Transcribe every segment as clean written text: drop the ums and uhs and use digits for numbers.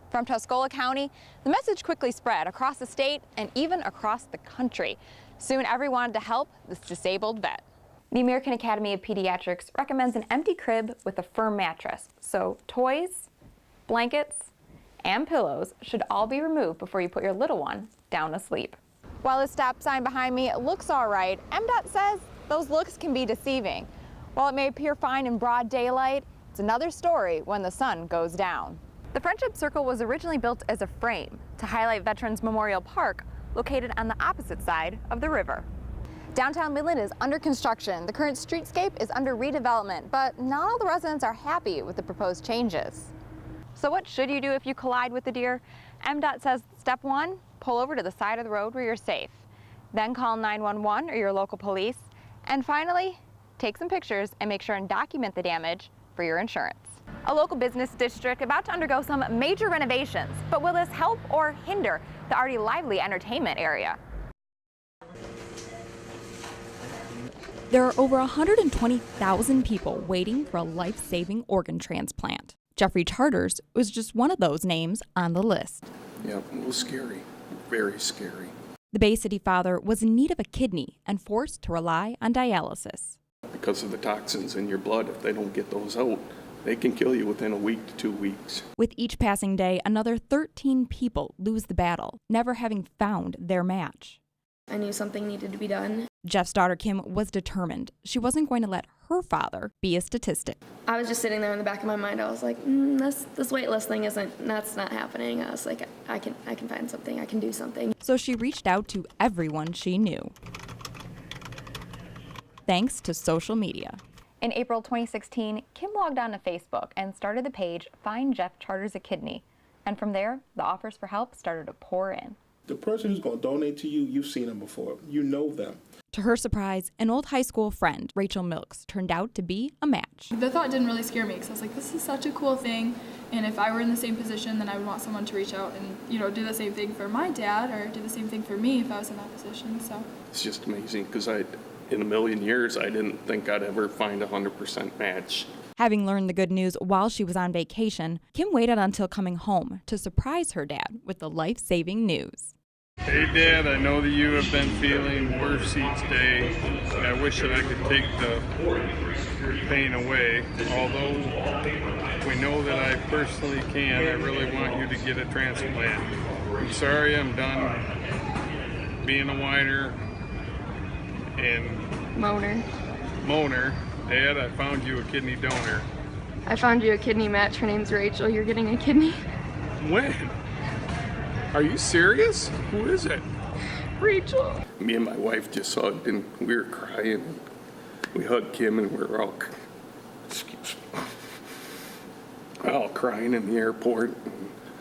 From Tuscola County, the message quickly spread across the state and even across the country. Soon everyone wanted to help this disabled vet. The American Academy of Pediatrics recommends an empty crib with a firm mattress, so toys, blankets, and pillows should all be removed before you put your little one down to sleep. While the stop sign behind me looks all right, MDOT says those looks can be deceiving. While it may appear fine in broad daylight, it's another story when the sun goes down. The Friendship Circle was originally built as a frame to highlight Veterans Memorial Park, located on the opposite side of the river. Downtown Midland is under construction. The current streetscape is under redevelopment, but not all the residents are happy with the proposed changes. So what should you do if you collide with a deer? MDOT says step 1, pull over to the side of the road where you're safe. Then call 911 or your local police. And finally, take some pictures and make sure and document the damage for your insurance. A local business district about to undergo some major renovations, but will this help or hinder the already lively entertainment area? There are over 120,000 people waiting for a life-saving organ transplant. Jeffrey Charters was just one of those names on the list. Yep, it was scary, very scary. The Bay City father was in need of a kidney and forced to rely on dialysis. Because of the toxins in your blood, if they don't get those out, they can kill you within a week to 2 weeks. With each passing day, another 13 people lose the battle, never having found their match. I knew something needed to be done. Jeff's daughter Kim was determined. She wasn't going to let her father be a statistic. I was just sitting there in the back of my mind. I was like, this wait list thing that's not happening. I was like, I can find something. I can do something. So she reached out to everyone she knew. Thanks to social media. In April 2016, Kim logged on to Facebook and started the page Find Jeff Charters a Kidney. And from there, the offers for help started to pour in. The person who's going to donate to you, you've seen them before. You know them. To her surprise, an old high school friend, Rachel Milks, turned out to be a match. The thought didn't really scare me because I was like, this is such a cool thing. And if I were in the same position, then I would want someone to reach out and, do the same thing for my dad or do the same thing for me if I was in that position. So It's just amazing because in a million years, I didn't think I'd ever find a 100% match. Having learned the good news while she was on vacation, Kim waited until coming home to surprise her dad with the life-saving news. Hey Dad, I know that you have been feeling worse each day, and I wish that I could take the pain away. Although we know that I personally can, I really want you to get a transplant. I'm sorry I'm done being a whiner and moaner. Dad, I found you a kidney donor. I found you a kidney match. Her name's Rachel. You're getting a kidney. When? Are you serious? Who is it? Rachel. Me and my wife just hugged and we were crying. We hugged Kim and we were all crying in the airport.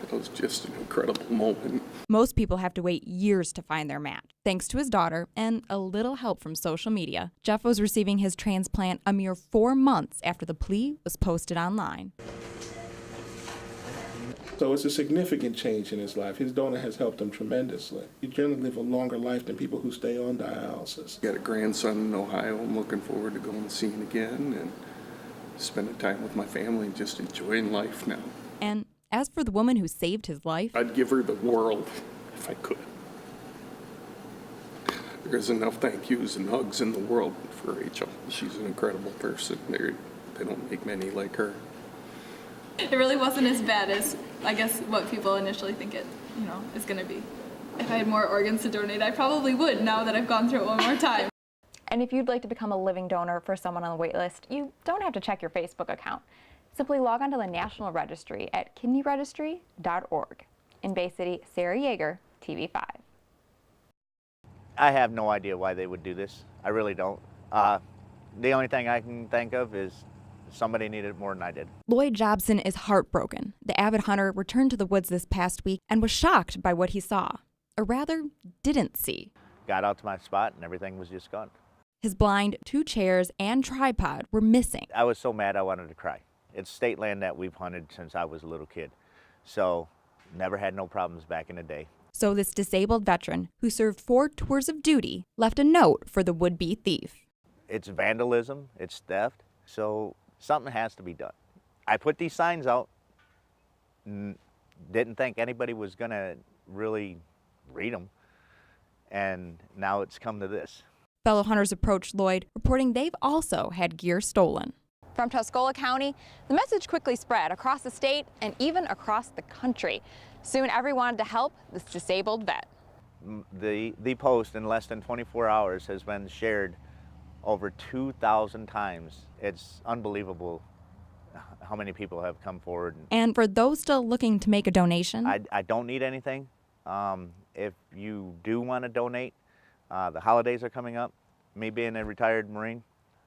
It was just an incredible moment. Most people have to wait years to find their match. Thanks to his daughter and a little help from social media, Jeff was receiving his transplant a mere 4 months after the plea was posted online. So it's a significant change in his life. His donor has helped him tremendously. You generally live a longer life than people who stay on dialysis. Got a grandson in Ohio. I'm looking forward to going and seeing him again and spending time with my family and just enjoying life now. And as for the woman who saved his life, I'd give her the world if I could. There's enough thank yous and hugs in the world for Rachel. She's an incredible person. They don't make many like her. it really wasn't as bad as, I guess, what people initially think it, is going to be. If I had more organs to donate, I probably would now that I've gone through it one more time. And if you'd like to become a living donor for someone on the wait list, you don't have to check your Facebook account. Simply log on to the National Registry at kidneyregistry.org. In Bay City, Sarah Jaeger, TV5. I have no idea why they would do this. I really don't. The only thing I can think of is somebody needed it more than I did. Lloyd Jobson is heartbroken. The avid hunter returned to the woods this past week and was shocked by what he saw, or rather, didn't see. Got out to my spot and everything was just gone. His blind, 2 chairs, and tripod were missing. I was so mad I wanted to cry. It's state land that we've hunted since I was a little kid, so never had no problems back in the day. So this disabled veteran, who served 4 tours of duty, left a note for the would-be thief. It's vandalism, it's theft, so something has to be done. I put these signs out, didn't think anybody was going to really read them. And now it's come to this. Fellow hunters approached Lloyd, reporting they've also had gear stolen. From Tuscola County, the message quickly spread across the state and even across the country. Soon everyone wanted to help this disabled vet. The post in less than 24 hours has been shared over 2,000 times. It's unbelievable how many people have come forward. And for those still looking to make a donation, I don't need anything. If you do want to donate, the holidays are coming up. Me being a retired Marine,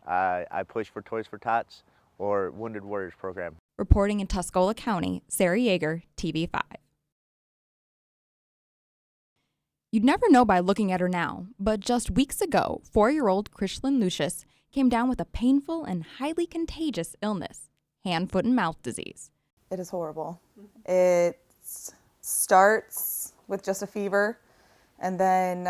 I push for Toys for Tots or Wounded Warriors program. reporting in Tuscola County, Sarah Jaeger, TV5. You'd never know by looking at her now, but just weeks ago, 4-year-old Krishlyn Lucius came down with a painful and highly contagious illness, hand, foot, and mouth disease. It is horrible. It starts with just a fever, and then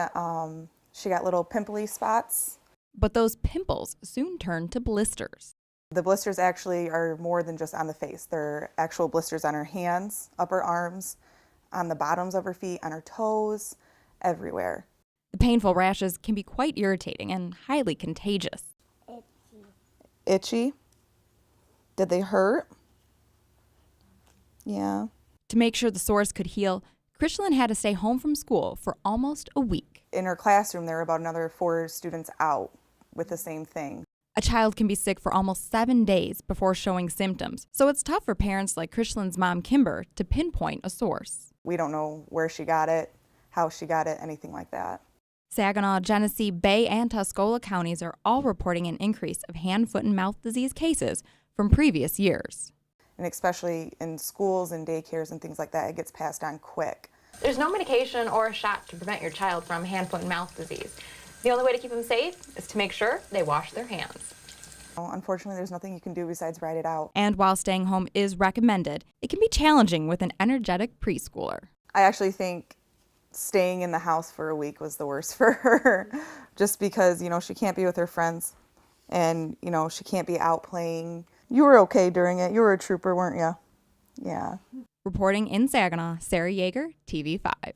she got little pimply spots. But those pimples soon turned to blisters. The blisters actually are more than just on the face. They're actual blisters on her hands, upper arms, on the bottoms of her feet, on her toes, everywhere. The painful rashes can be quite irritating and highly contagious. Itchy. Did they hurt? Yeah. To make sure the sores could heal, Krishlyn had to stay home from school for almost a week. In her classroom, there were about another 4 students out with the same thing. A child can be sick for almost 7 days before showing symptoms, so it's tough for parents like Krishlyn's mom, Kimber, to pinpoint a source. We don't know where she got it, how she got it, anything like that. Saginaw, Genesee, Bay, and Tuscola counties are all reporting an increase of hand, foot, and mouth disease cases from previous years. And especially in schools and daycares and things like that, it gets passed on quick. There's no medication or a shot to prevent your child from hand, foot, and mouth disease. The only way to keep them safe is to make sure they wash their hands. Unfortunately, there's nothing you can do besides ride it out. And while staying home is recommended, it can be challenging with an energetic preschooler. I actually think staying in the house for a week was the worst for her, just because, she can't be with her friends and, she can't be out playing. You were okay during it. You were a trooper, weren't you? Yeah. Reporting in Saginaw, Sarah Jaeger, TV5.